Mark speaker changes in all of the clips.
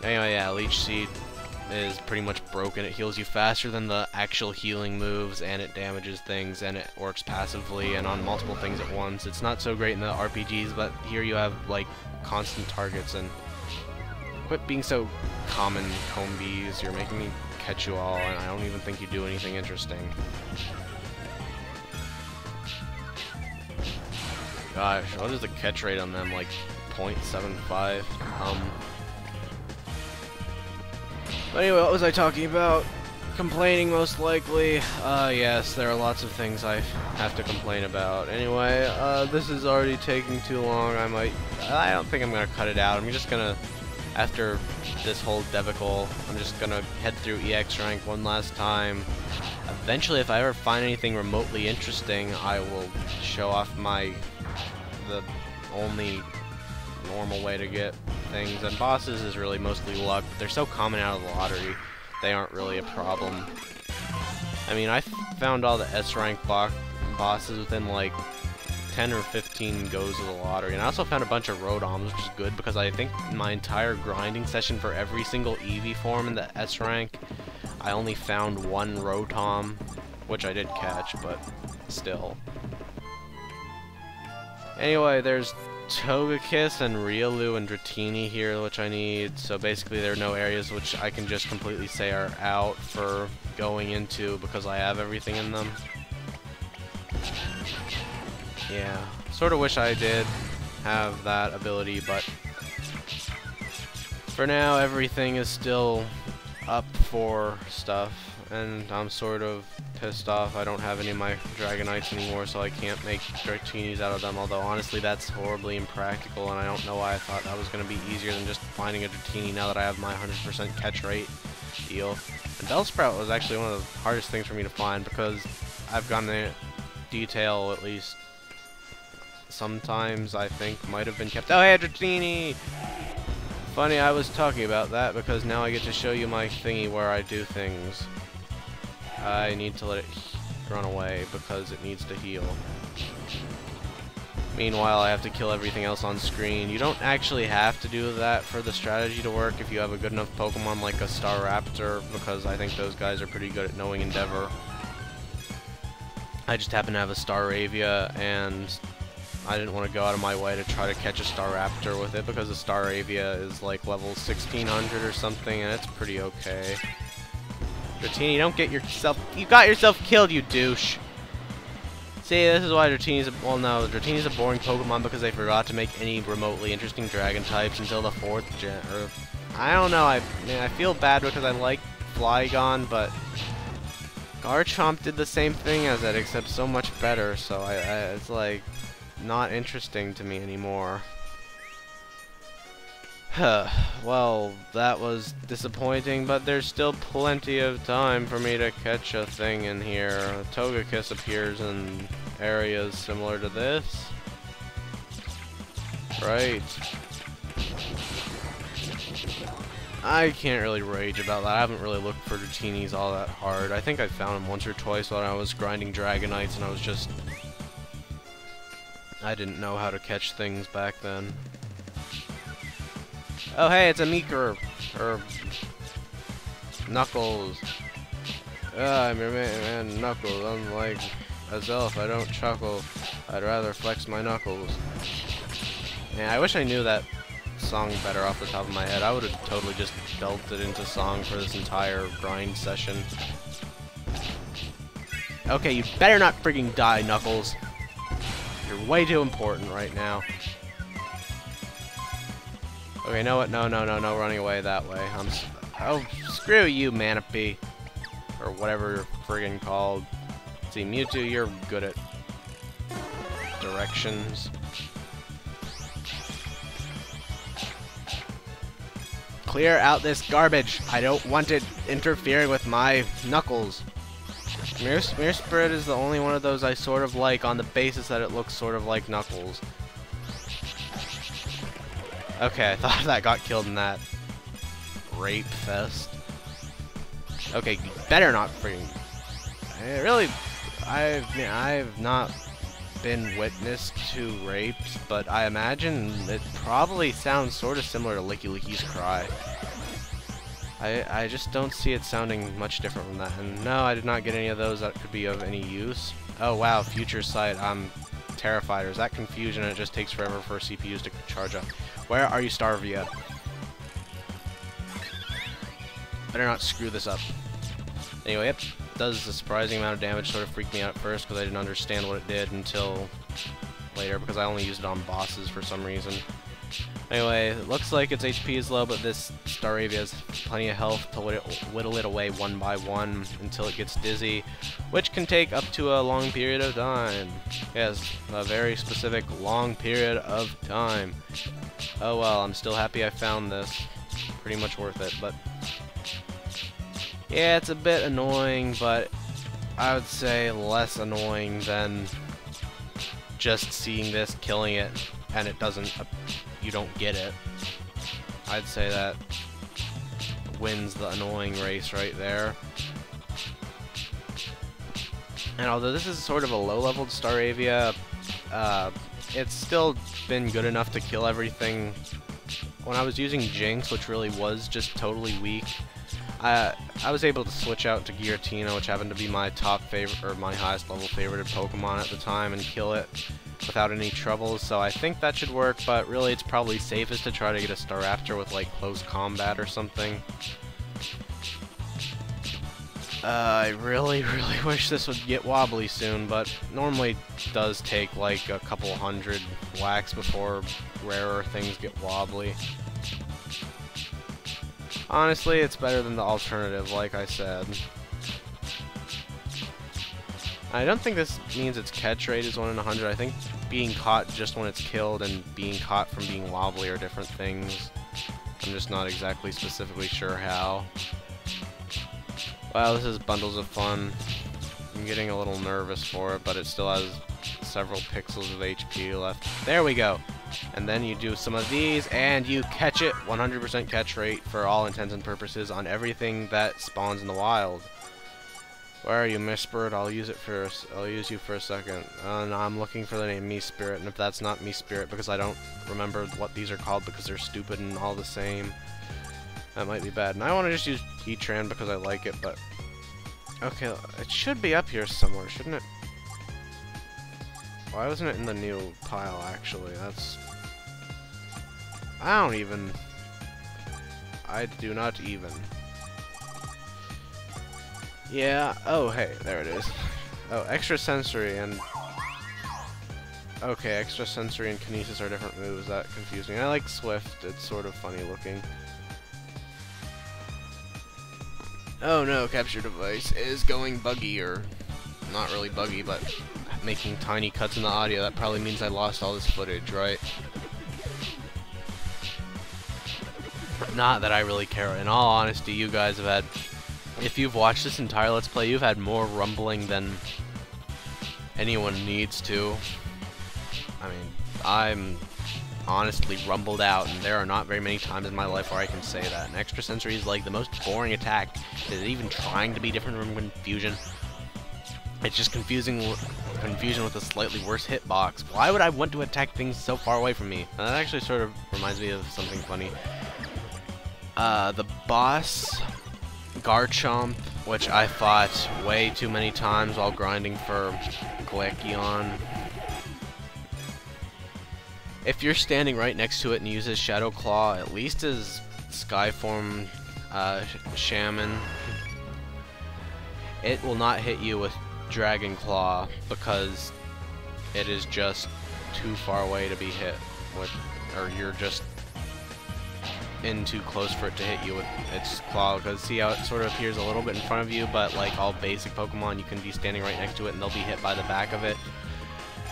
Speaker 1: Anyway, yeah, Leech Seed is pretty much broken. It heals you faster than the actual healing moves, and it damages things, and it works passively and on multiple things at once. It's not so great in the RPGs, but here you have like constant targets. And quit being so common, Combees. You're making me catch you all, and I don't even think you do anything interesting. Gosh, what is the catch rate on them? Like 0.75? But anyway, what was I talking about? Complaining, most likely. Yes, there are lots of things I have to complain about. Anyway, this is already taking too long. I don't think I'm gonna cut it out. I'm just gonna, after this whole debacle, I'm just gonna head through EX rank one last time. Eventually, if I ever find anything remotely interesting, I will show off the only normal way to get things. And bosses is really mostly luck. They're so common out of the lottery, they aren't really a problem. I mean, I found all the S rank bosses within like 10 or 15 goes of the lottery, and I also found a bunch of Rotoms, which is good because I think my entire grinding session for every single Eevee form in the S rank, I only found one Rotom, which I did catch, but still. Anyway, there's Togekiss and Riolu and Dratini here, which I need. So basically there are no areas which I can just completely say are out for going into because I have everything in them. Yeah, sort of wish I did have that ability, but for now everything is still up for stuff, and I'm sort of pissed off I don't have any of my Dragonites anymore, so I can't make Dratinis out of them, although honestly that's horribly impractical, and I don't know why I thought that was going to be easier than just finding a Dratini now that I have my 100% catch rate deal. And Bellsprout was actually one of the hardest things for me to find because I've gotten the detail at least sometimes I think might have been kept. Oh hey, Dratini! Funny I was talking about that because now I get to show you my thingy where I do things. I need to let it run away because it needs to heal. Meanwhile, I have to kill everything else on screen. You don't actually have to do that for the strategy to work if you have a good enough Pokemon like a Staraptor, because I think those guys are pretty good at knowing Endeavor. I just happen to have a Staravia, and I didn't want to go out of my way to try to catch a Staraptor with it because the Staravia is like level 1600 or something, and it's pretty okay. Dratini, don't get yourself... You got yourself killed, you douche! See, this is why Dratini's a... Well, no, Dratini's a boring Pokemon because they forgot to make any remotely interesting Dragon types until the 4th gen... Or, I don't know, I feel bad because I like Flygon, but... Garchomp did the same thing as it, except so much better, so it's like... not interesting to me anymore. Well, that was disappointing, but there's still plenty of time for me to catch a thing in here. Togekiss appears in areas similar to this. Right. I can't really rage about that. I haven't really looked for Dratinis all that hard. I think I found them once or twice when I was grinding Dragonites, and I was just... I didn't know how to catch things back then. Oh hey, it's a Meeker! Or... Knuckles. I'm your man, Knuckles. Unlike Azelf, I don't chuckle. I'd rather flex my knuckles. Yeah, I wish I knew that song better off the top of my head. I would have totally just belted into song for this entire grind session. Okay, you better not freaking die, Knuckles. You're way too important right now. Okay, know what? No, running away that way. Oh, screw you, Manaphy. Or whatever you're friggin' called. See, Mewtwo, you're good at directions. Clear out this garbage. I don't want it interfering with my Knuckles. Mirror Spirit is the only one of those I sort of like on the basis that it looks sort of like Knuckles. Okay, I thought that got killed in that rape fest. Okay, you better not freaking... I've not been witness to rapes, but I imagine it probably sounds sort of similar to Licky Licky's cry. I just don't see it sounding much different from that. And no, I did not get any of those that could be of any use. Oh wow, future sight. I'm terrified. Or is that confusion and it just takes forever for CPUs to charge up? Where are you, Starvia? Better not screw this up. Anyway, yep, does a surprising amount of damage. Sort of freaked me out at first because I didn't understand what it did until later because I only used it on bosses for some reason. Anyway, it looks like its HP is low, but this Staravia has plenty of health to whittle it away one by one until it gets dizzy, which can take up to a long period of time. Yes, a very specific long period of time. Oh well, I'm still happy I found this. Pretty much worth it, but yeah, it's a bit annoying, but I would say less annoying than just seeing this, killing it, and it doesn't, you don't get it. I'd say that wins the annoying race right there. And although this is sort of a low-leveled Staravia, it's still been good enough to kill everything. When I was using Jinx, which really was just totally weak, I was able to switch out to Giratina, which happened to be my top favorite, or my highest level favorited Pokemon at the time, and kill it without any trouble. So I think that should work, but really it's probably safest to try to get a Staraptor with like close combat or something. I really wish this would get wobbly soon, but normally it does take like a couple hundred whacks before rarer things get wobbly. Honestly, it's better than the alternative, like I said. I don't think this means its catch rate is 1 in 100. I think being caught just when it's killed and being caught from being wobbly are different things. I'm just not exactly specifically sure how. Wow, this is bundles of fun. I'm getting a little nervous for it, but it still has several pixels of HP left. There we go. And then you do some of these, and you catch it. 100% catch rate for all intents and purposes on everything that spawns in the wild. Where are you, Miss Spirit? I'll use you for a second. No, I'm looking for the name Me Spirit, and if that's not Me Spirit, because I don't remember what these are called because they're stupid and all the same, that might be bad. And I want to just use Heatran because I like it, but okay, it should be up here somewhere, shouldn't it? Why wasn't it in the new pile, actually? That's... I do not even. Yeah, oh, hey, there it is. Oh, extrasensory and... Okay, extrasensory and kinesis are different moves. That confused me. I like Swift. It's sort of funny looking. Oh no, capture device is going buggy, or... Not really buggy, but... making tiny cuts in the audio. That probably means I lost all this footage, right? Not that I really care. In all honesty, you guys have had... If you've watched this entire Let's Play, you've had more rumbling than anyone needs to. I mean, I'm honestly rumbled out, and there are not very many times in my life where I can say that. And extrasensory is like the most boring attack. Is it even trying to be different from confusion? It's just confusion with a slightly worse hitbox. Why would I want to attack things so far away from me? That actually sort of reminds me of something funny. The boss, Garchomp, which I fought way too many times while grinding for Glaceon. If you're standing right next to it and uses Shadow Claw, at least as Skyform Shaman, it will not hit you with Dragon Claw because it is just too far away to be hit with, or you're just in too close for it to hit you with its claw. Because see how it sort of appears a little bit in front of you, but like all basic Pokemon, you can be standing right next to it and they'll be hit by the back of it.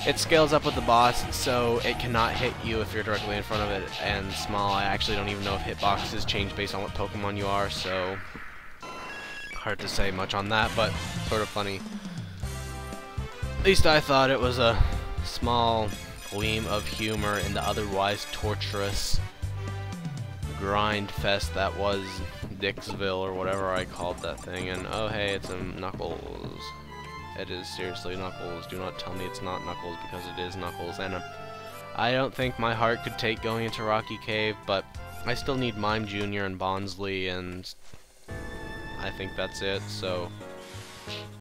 Speaker 1: It scales up with the boss, so it cannot hit you if you're directly in front of it. And small, I actually don't even know if hitboxes change based on what Pokemon you are, so hard to say much on that, but sort of funny. At least I thought it was a small gleam of humor in the otherwise torturous grind fest that was Dixville, or whatever I called that thing. And oh hey, it's a Knuckles. it is seriously Knuckles. Do not tell me it's not Knuckles, because it is Knuckles. And I don't think my heart could take going into Rocky Cave, but I still need Mime Jr. and Bonsley, and I think that's it, so